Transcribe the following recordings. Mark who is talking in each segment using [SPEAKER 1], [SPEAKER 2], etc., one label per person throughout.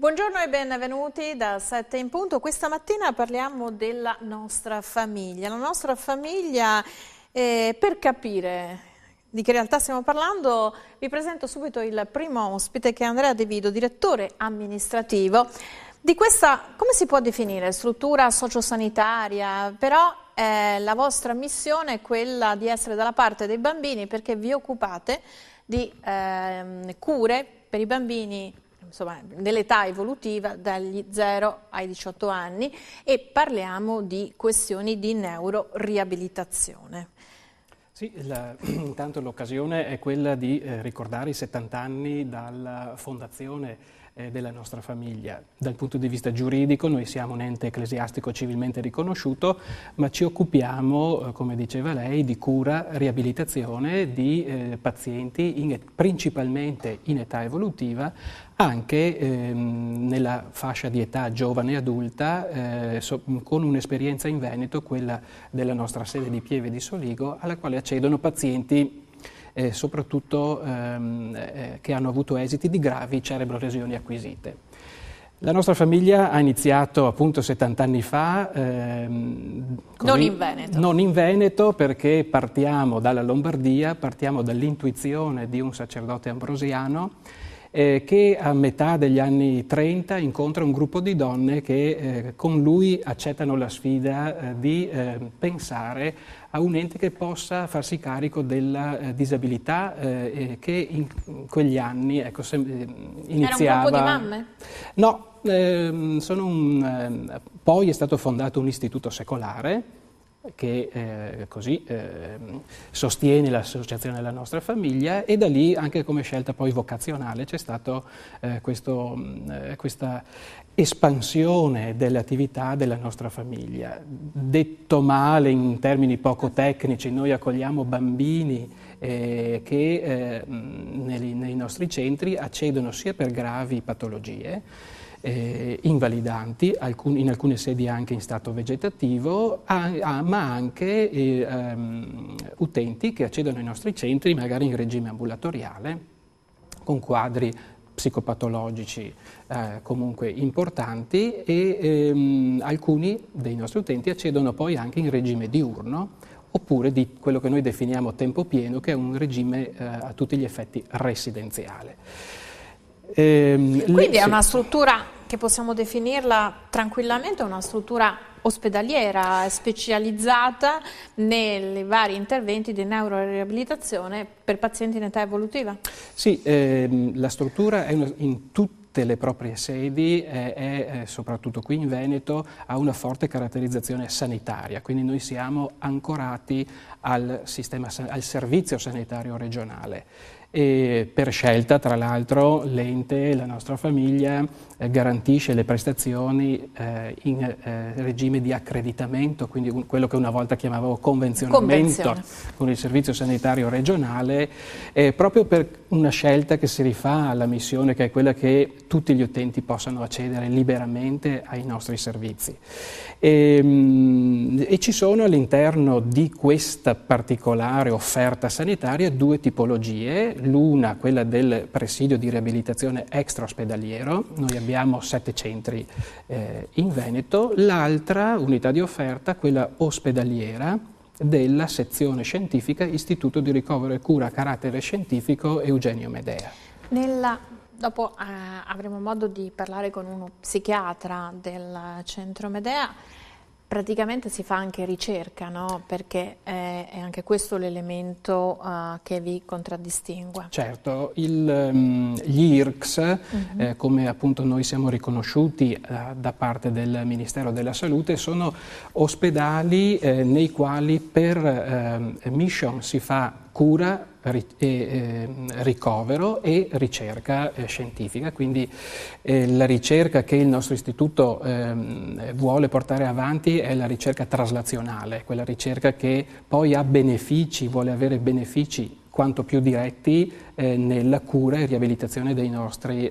[SPEAKER 1] Buongiorno e benvenuti da 7 in punto. Questa mattina parliamo della nostra famiglia. La nostra famiglia, per capire di che realtà stiamo parlando, vi presento subito il primo ospite, che è Andrea De Vido, direttore amministrativo di questa, come si può definire, struttura sociosanitaria, però la vostra missione è quella di essere dalla parte dei bambini, perché vi occupate di cure per i bambini, insomma, dell'età evolutiva dagli 0 ai 18 anni, e parliamo di questioni di neuroriabilitazione.
[SPEAKER 2] Sì, intanto l'occasione è quella di ricordare i 70 anni dalla fondazione della nostra famiglia. Dal punto di vista giuridico noi siamo un ente ecclesiastico civilmente riconosciuto, ma ci occupiamo, come diceva lei, di cura, riabilitazione di pazienti principalmente in età evolutiva, anche nella fascia di età giovane e adulta, con un'esperienza in Veneto, quella della nostra sede di Pieve di Soligo, alla quale accedono pazienti soprattutto che hanno avuto esiti di gravi cerebrolesioni acquisite. La nostra famiglia ha iniziato appunto 70 anni fa,
[SPEAKER 1] non in Veneto.
[SPEAKER 2] Non in Veneto, perché partiamo dalla Lombardia, partiamo dall'intuizione di un sacerdote ambrosiano che a metà degli anni 30 incontra un gruppo di donne che con lui accettano la sfida di pensare a un ente che possa farsi carico della disabilità che in quegli anni iniziava...
[SPEAKER 1] Era un gruppo di mamme?
[SPEAKER 2] No, poi è stato fondato un istituto secolare che sostiene l'associazione della nostra famiglia, e da lì, anche come scelta poi vocazionale, c'è stata questa espansione delle attività della nostra famiglia. Detto male, in termini poco tecnici, noi accogliamo bambini che nei nostri centri accedono sia per gravi patologie invalidanti, in alcune sedi anche in stato vegetativo, ma anche utenti che accedono ai nostri centri magari in regime ambulatoriale, con quadri psicopatologici comunque importanti, e alcuni dei nostri utenti accedono poi anche in regime diurno, oppure di quello che noi definiamo tempo pieno, che è un regime a tutti gli effetti residenziale.
[SPEAKER 1] Quindi è una struttura che possiamo definirla tranquillamente una struttura ospedaliera specializzata nei vari interventi di neuroriabilitazione per pazienti in età evolutiva?
[SPEAKER 2] Sì, la struttura è in tutte le proprie sedi, soprattutto qui in Veneto, ha una forte caratterizzazione sanitaria, quindi noi siamo ancorati al servizio sanitario regionale. E per scelta, tra l'altro, l'ente, la nostra famiglia, garantisce le prestazioni in regime di accreditamento, quindi quello che una volta chiamavo convenzionamento con il servizio sanitario regionale, proprio per una scelta che si rifà alla missione, che è quella che tutti gli utenti possano accedere liberamente ai nostri servizi. E ci sono all'interno di questa particolare offerta sanitaria due tipologie: l'una, quella del presidio di riabilitazione extraospedaliero, noi abbiamo 7 centri in Veneto; l'altra unità di offerta, quella ospedaliera, della sezione scientifica Istituto di ricovero e cura a carattere scientifico Eugenio Medea.
[SPEAKER 1] Dopo avremo modo di parlare con uno psichiatra del centro Medea. Praticamente si fa anche ricerca, no? Perché è anche questo l'elemento che vi contraddistingue.
[SPEAKER 2] Certo, gli IRCS, come appunto noi siamo riconosciuti da parte del Ministero della Salute, sono ospedali nei quali per mission si fa cura, ricovero e ricerca scientifica. Quindi la ricerca che il nostro istituto vuole portare avanti è la ricerca traslazionale, quella ricerca che poi ha benefici, vuole avere benefici quanto più diretti nella cura e riabilitazione dei nostri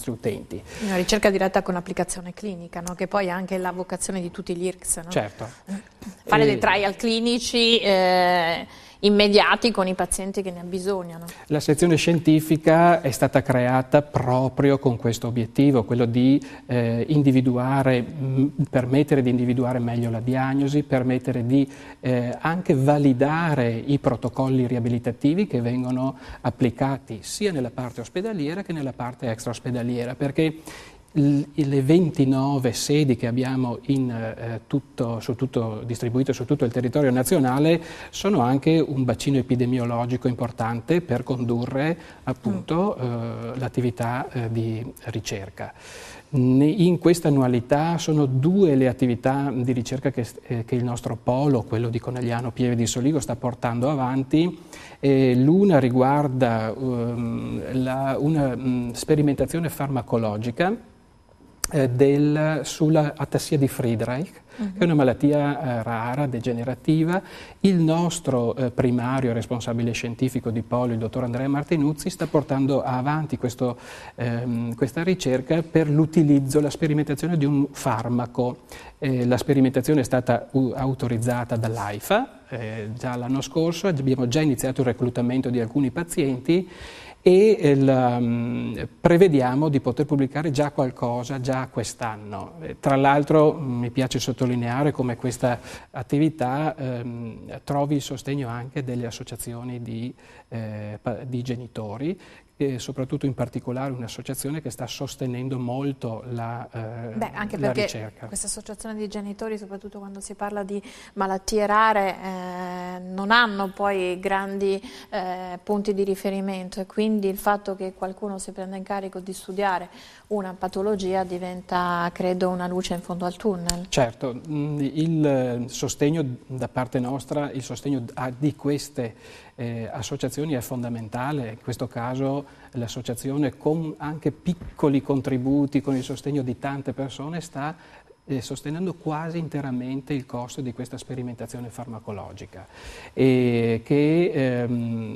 [SPEAKER 2] utenti.
[SPEAKER 1] Una ricerca diretta con applicazione clinica, no? Che poi è anche la vocazione di tutti gli IRCS, no?
[SPEAKER 2] Certo.
[SPEAKER 1] Fare dei trial clinici immediati con i pazienti che ne abbisognano.
[SPEAKER 2] La sezione scientifica è stata creata proprio con questo obiettivo, quello di permettere di individuare meglio la diagnosi, permettere di anche validare i protocolli riabilitativi che vengono applicati sia nella parte ospedaliera che nella parte extraospedaliera, perché le 29 sedi che abbiamo distribuite su tutto il territorio nazionale sono anche un bacino epidemiologico importante per condurre appunto l'attività di ricerca. In questa annualità sono 2 le attività di ricerca che il nostro polo, quello di Conegliano Pieve di Soligo, sta portando avanti. L'una riguarda una sperimentazione farmacologica sulla atassia di Friedreich, che è una malattia rara, degenerativa. Il nostro primario responsabile scientifico di polo, il dottor Andrea Martinuzzi, sta portando avanti questa ricerca per l'utilizzo, la sperimentazione di un farmaco. La sperimentazione è stata autorizzata dall'AIFA già l'anno scorso, abbiamo già iniziato il reclutamento di alcuni pazienti e prevediamo di poter pubblicare già qualcosa già quest'anno. Tra l'altro mi piace sottolineare come questa attività trovi il sostegno anche delle associazioni di genitori, e soprattutto in particolare un'associazione che sta sostenendo molto
[SPEAKER 1] anche
[SPEAKER 2] la
[SPEAKER 1] perché
[SPEAKER 2] ricerca.
[SPEAKER 1] Questa associazione di genitori, soprattutto quando si parla di malattie rare, non hanno poi grandi punti di riferimento, e quindi il fatto che qualcuno si prenda in carico di studiare una patologia diventa, credo, una luce in fondo al tunnel.
[SPEAKER 2] Certo, il sostegno da parte nostra, il sostegno di queste associazioni è fondamentale. In questo caso l'associazione, con anche piccoli contributi, con il sostegno di tante persone, sta sostenendo quasi interamente il costo di questa sperimentazione farmacologica, e che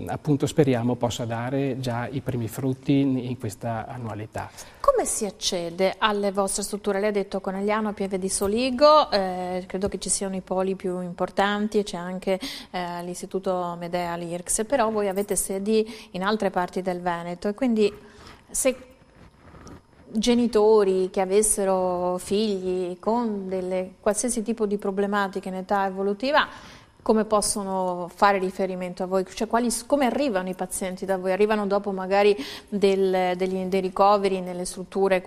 [SPEAKER 2] appunto speriamo possa dare già i primi frutti in questa annualità.
[SPEAKER 1] Come si accede alle vostre strutture? Lei ha detto Conegliano, Pieve di Soligo, credo che ci siano i poli più importanti, c'è anche l'Istituto Medea, l'IRCS, però voi avete sedi in altre parti del Veneto, e quindi se genitori che avessero figli con qualsiasi tipo di problematiche in età evolutiva, come possono fare riferimento a voi? Cioè, come arrivano i pazienti da voi? Arrivano dopo magari dei ricoveri nelle strutture,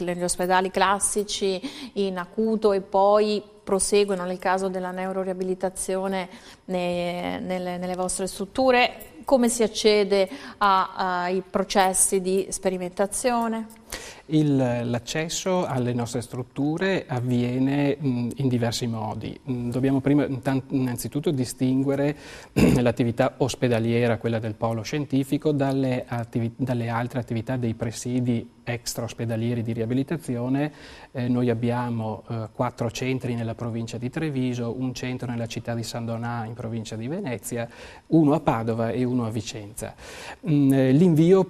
[SPEAKER 1] negli ospedali classici, in acuto, e poi proseguono nel caso della neuroriabilitazione nelle vostre strutture? Come si accede ai processi di sperimentazione?
[SPEAKER 2] L'accesso alle nostre strutture avviene in diversi modi. Dobbiamo prima innanzitutto distinguere l'attività ospedaliera, quella del polo scientifico, dalle altre attività dei presidi extraospedalieri di riabilitazione. Noi abbiamo 4 centri nella provincia di Treviso, un centro nella città di San Donà in provincia di Venezia, uno a Padova e uno a Vicenza. L'invio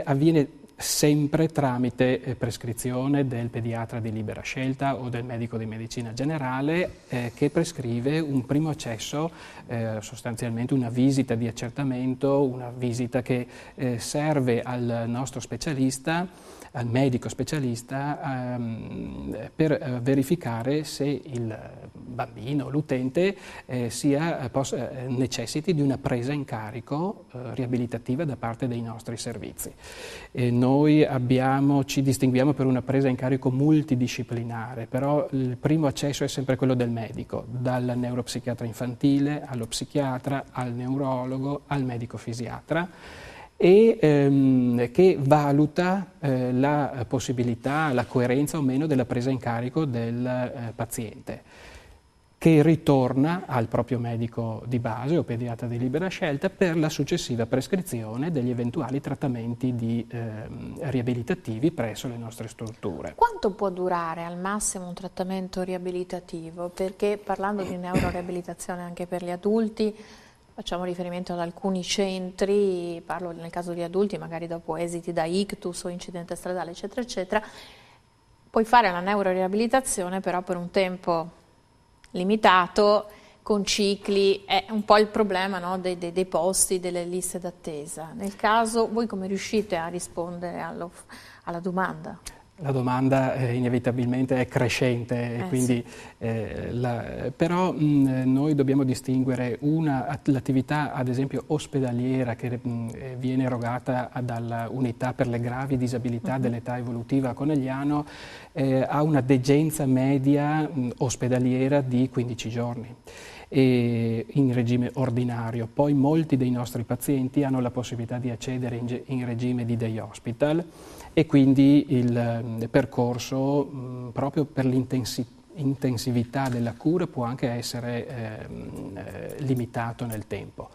[SPEAKER 2] avviene sempre tramite prescrizione del pediatra di libera scelta o del medico di medicina generale, che prescrive un primo accesso, sostanzialmente una visita di accertamento, una visita che serve al nostro specialista, al medico specialista, per verificare se il bambino, l'utente, necessiti di una presa in carico riabilitativa da parte dei nostri servizi. Noi ci distinguiamo per una presa in carico multidisciplinare, però il primo accesso è sempre quello del medico, dal neuropsichiatra infantile allo psichiatra, al neurologo, al medico fisiatra, e che valuta la possibilità, la coerenza o meno della presa in carico del paziente, che ritorna al proprio medico di base o pediatra di libera scelta per la successiva prescrizione degli eventuali trattamenti riabilitativi presso le nostre strutture.
[SPEAKER 1] Quanto può durare al massimo un trattamento riabilitativo? Perché parlando di neuroriabilitazione anche per gli adulti, facciamo riferimento ad alcuni centri, parlo nel caso di adulti, magari dopo esiti da ictus o incidente stradale, eccetera, eccetera, puoi fare la neuroriabilitazione però per un tempo limitato, con cicli, è un po' il problema, no, dei posti, delle liste d'attesa. Nel caso, voi come riuscite a rispondere alla domanda?
[SPEAKER 2] La domanda inevitabilmente è crescente, quindi, però noi dobbiamo distinguere l'attività ad esempio ospedaliera che viene erogata dalla unità per le gravi disabilità dell'età evolutiva a Conegliano, ha una degenza media ospedaliera di 15 giorni. In regime ordinario. Poi molti dei nostri pazienti hanno la possibilità di accedere in regime di day hospital e quindi il percorso proprio per l'intensività della cura può anche essere limitato nel tempo.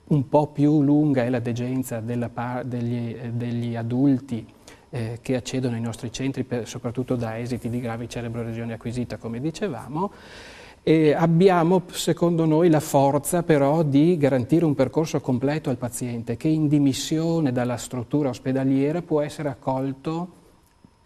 [SPEAKER 2] Un po' più lunga è la degenza degli adulti che accedono ai nostri centri, soprattutto da esiti di gravi cerebrolesioni acquisita, come dicevamo. E abbiamo, secondo noi, la forza però di garantire un percorso completo al paziente che in dimissione dalla struttura ospedaliera può essere accolto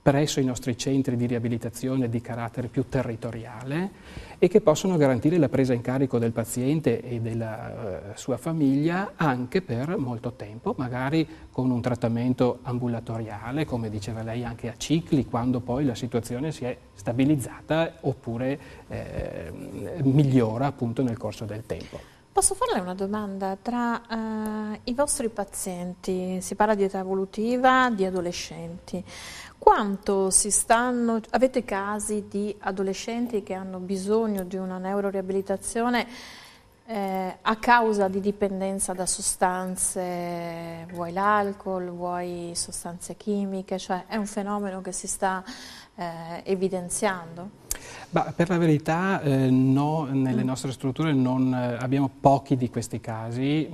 [SPEAKER 2] presso i nostri centri di riabilitazione di carattere più territoriale e che possono garantire la presa in carico del paziente e della sua famiglia anche per molto tempo, magari con un trattamento ambulatoriale, come diceva lei, anche a cicli, quando poi la situazione si è stabilizzata oppure migliora appunto nel corso del tempo.
[SPEAKER 1] Posso farle una domanda? Tra i vostri pazienti, si parla di età evolutiva, di adolescenti, quanto avete casi di adolescenti che hanno bisogno di una neuroriabilitazione a causa di dipendenza da sostanze, vuoi l'alcol, vuoi sostanze chimiche, cioè è un fenomeno che si sta evidenziando?
[SPEAKER 2] Per la verità no, nelle nostre strutture abbiamo pochi di questi casi,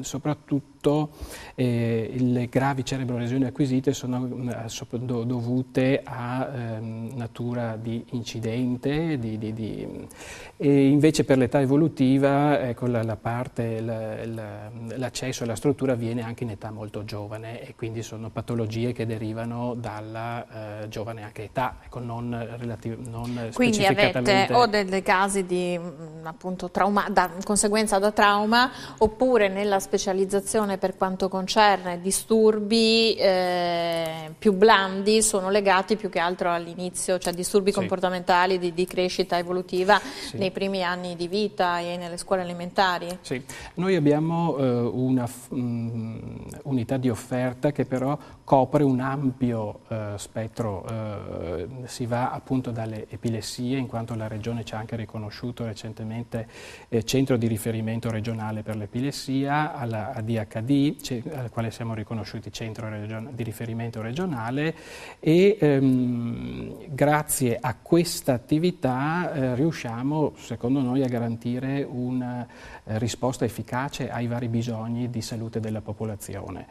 [SPEAKER 2] soprattutto le gravi cerebrolesioni acquisite sono dovute a natura di incidente, e invece per l'età evolutiva ecco, l'accesso alla struttura avviene anche in età molto giovane e quindi sono patologie che derivano dalla giovane anche età, ecco, non
[SPEAKER 1] quindi
[SPEAKER 2] specificatamente.
[SPEAKER 1] Avete o dei casi di appunto conseguenza da trauma, oppure nella specializzazione per quanto concerne disturbi più blandi sono legati più che altro all'inizio, cioè disturbi comportamentali di crescita evolutiva nei primi anni di vita e nelle scuole elementari?
[SPEAKER 2] Sì, noi abbiamo una unità di offerta che però copre un ampio spettro, si va appunto dalle epilessie, in quanto la Regione ci ha anche riconosciuto recentemente centro di riferimento regionale per l'epilessia, alla ADHD, al quale siamo riconosciuti centro di riferimento regionale e grazie a questa attività riusciamo, secondo noi, a garantire una risposta efficace ai vari bisogni di salute della popolazione.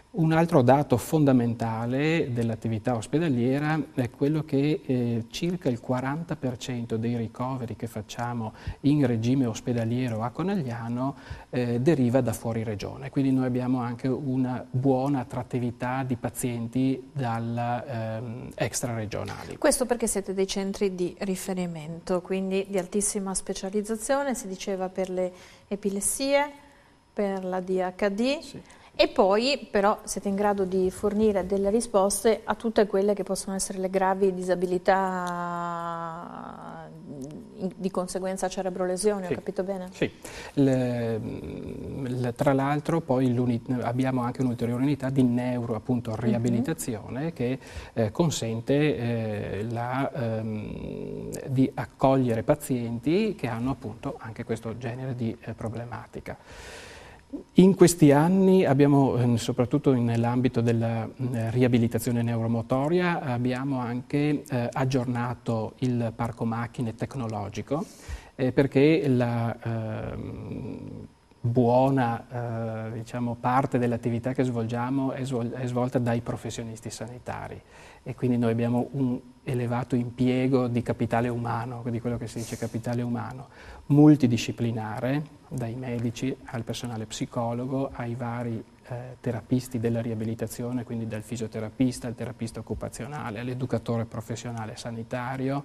[SPEAKER 2] Un altro dato fondamentale dell'attività ospedaliera è quello che circa il 40% dei ricoveri che facciamo in regime ospedaliero a Conegliano deriva da fuori regione, quindi noi abbiamo anche una buona attrattività di pazienti extraregionali.
[SPEAKER 1] Questo perché siete dei centri di riferimento, quindi di altissima specializzazione, si diceva per le epilessie, per la DHD. Sì. E poi però siete in grado di fornire delle risposte a tutte quelle che possono essere le gravi disabilità di conseguenza cerebrolesioni, ho capito bene?
[SPEAKER 2] Sì, tra l'altro poi abbiamo anche un'ulteriore unità di riabilitazione che consente di accogliere pazienti che hanno appunto anche questo genere di problematica. In questi anni abbiamo, soprattutto nell'ambito della riabilitazione neuromotoria, abbiamo anche aggiornato il parco macchine tecnologico perché la buona diciamo, parte dell'attività che svolgiamo è svolta dai professionisti sanitari e quindi noi abbiamo un elevato impiego di capitale umano, di quello che si dice capitale umano, multidisciplinare, dai medici al personale psicologo, ai vari terapisti della riabilitazione, quindi dal fisioterapista al terapista occupazionale, all'educatore professionale sanitario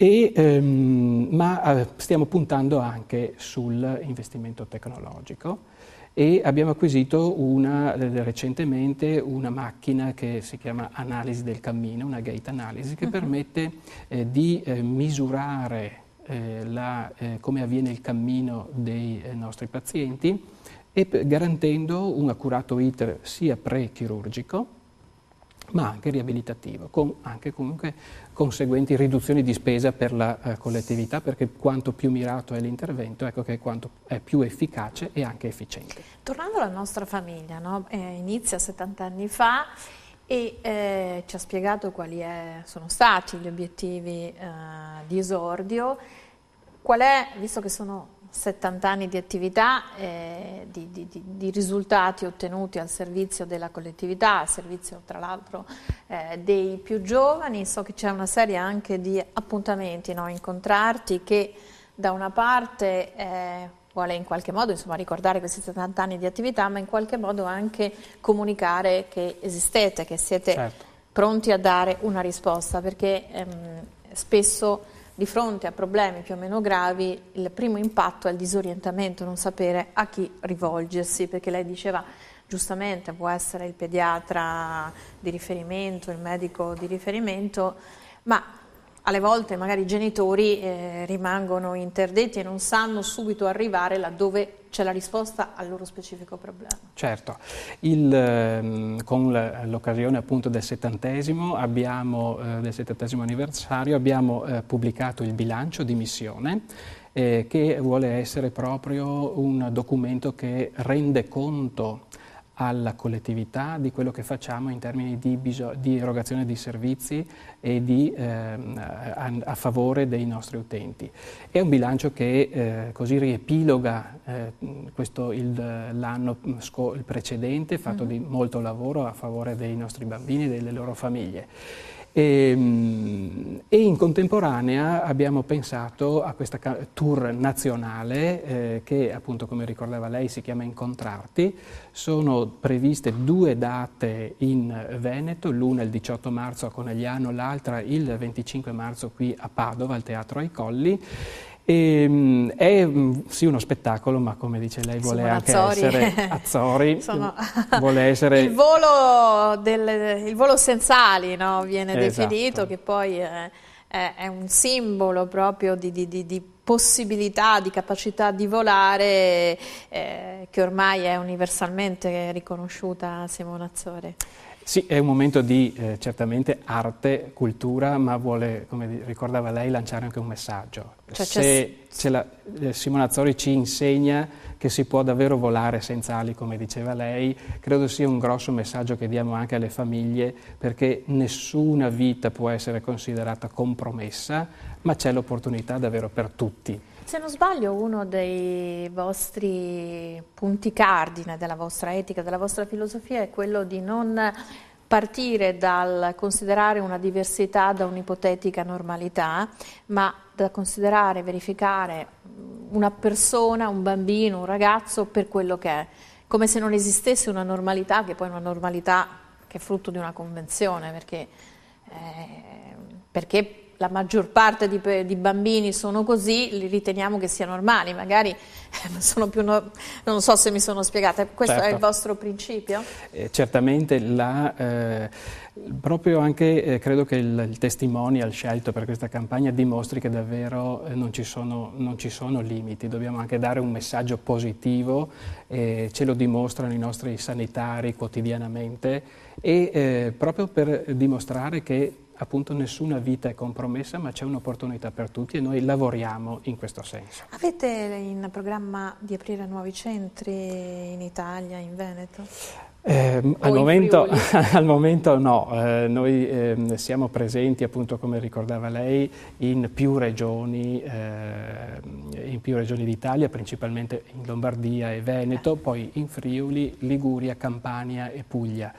[SPEAKER 2] ma stiamo puntando anche sull'investimento tecnologico e abbiamo acquisito recentemente una macchina che si chiama analisi del cammino, una gait analysis, che permette di misurare come avviene il cammino dei nostri pazienti e garantendo un accurato iter sia pre-chirurgico ma anche riabilitativo, con anche comunque conseguenti riduzioni di spesa per la collettività, perché quanto più mirato è l'intervento, ecco che quanto è più efficace e anche efficiente.
[SPEAKER 1] Tornando alla nostra famiglia, no? Inizia 70 anni fa e ci ha spiegato quali sono stati gli obiettivi di esordio. Qual è, visto che sono 70 anni di attività, di risultati ottenuti al servizio della collettività, al servizio tra l'altro dei più giovani, so che c'è una serie anche di appuntamenti, no? Incontrarti, che da una parte vuole in qualche modo ricordare questi 70 anni di attività, ma in qualche modo anche comunicare che esistete, che siete pronti a dare una risposta, perché spesso di fronte a problemi più o meno gravi il primo impatto è il disorientamento, non sapere a chi rivolgersi, perché lei diceva giustamente può essere il pediatra di riferimento, il medico di riferimento, ma alle volte magari i genitori rimangono interdetti e non sanno subito arrivare laddove c'è la risposta al loro specifico problema.
[SPEAKER 2] Certo, con l'occasione appunto del 70° anniversario abbiamo pubblicato il bilancio di missione che vuole essere proprio un documento che rende conto alla collettività di quello che facciamo in termini di erogazione di servizi e a favore dei nostri utenti. È un bilancio che così riepiloga l'anno precedente, fatto di molto lavoro a favore dei nostri bambini e delle loro famiglie. E in contemporanea abbiamo pensato a questa tour nazionale che appunto, come ricordava lei, si chiama Incontrarti. Sono previste 2 date in Veneto, l'una il 18 marzo a Conegliano, l'altra il 25 marzo qui a Padova al Teatro ai Colli. È sì uno spettacolo, ma come dice lei vuole anche essere Azzori, vuole essere
[SPEAKER 1] il volo senza ali, no? Viene definito, che poi è un simbolo proprio di possibilità, di capacità di volare che ormai è universalmente riconosciuta a Simona Azzori.
[SPEAKER 2] Sì, è un momento di certamente arte, cultura, ma vuole, come ricordava lei, lanciare anche un messaggio. Simona Azzori ci insegna che si può davvero volare senza ali, come diceva lei, credo sia un grosso messaggio che diamo anche alle famiglie, perché nessuna vita può essere considerata compromessa, ma c'è l'opportunità davvero per tutti.
[SPEAKER 1] Se non sbaglio, uno dei vostri punti cardine della vostra etica, della vostra filosofia è quello di non partire dal considerare una diversità da un'ipotetica normalità, ma da considerare, verificare una persona, un bambino, un ragazzo per quello che è, come se non esistesse una normalità, che poi è una normalità che è frutto di una convenzione, perché la maggior parte di bambini sono così, li riteniamo che siano normali, magari sono più non so se mi sono spiegata. Questo è il vostro principio?
[SPEAKER 2] Certamente, proprio anche credo che il testimonial scelto per questa campagna dimostri che davvero non ci sono limiti, dobbiamo anche dare un messaggio positivo, ce lo dimostrano i nostri sanitari quotidianamente e proprio per dimostrare che appunto nessuna vita è compromessa, ma c'è un'opportunità per tutti e noi lavoriamo in questo senso.
[SPEAKER 1] Avete in programma di aprire nuovi centri in Italia, in Veneto?
[SPEAKER 2] Al momento no, noi siamo presenti appunto, come ricordava lei, in più regioni d'Italia, principalmente in Lombardia e Veneto, poi in Friuli, Liguria, Campania e Puglia.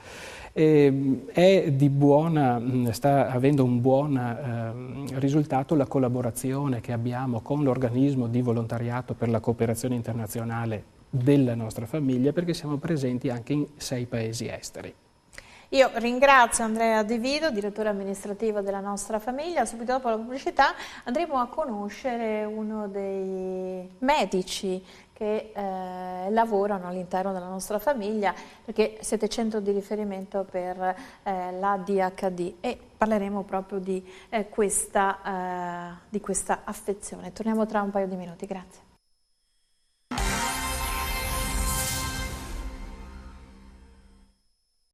[SPEAKER 2] Sta avendo un buon risultato la collaborazione che abbiamo con l'organismo di volontariato per la cooperazione internazionale della nostra famiglia, perché siamo presenti anche in 6 paesi esteri.
[SPEAKER 1] Io ringrazio Andrea De Vido, direttore amministrativo della Nostra Famiglia. Subito dopo la pubblicità andremo a conoscere uno dei medici che lavorano all'interno della Nostra Famiglia, perché siete centro di riferimento per l'ADHD, e parleremo proprio di questa affezione. Torniamo tra un paio di minuti, grazie.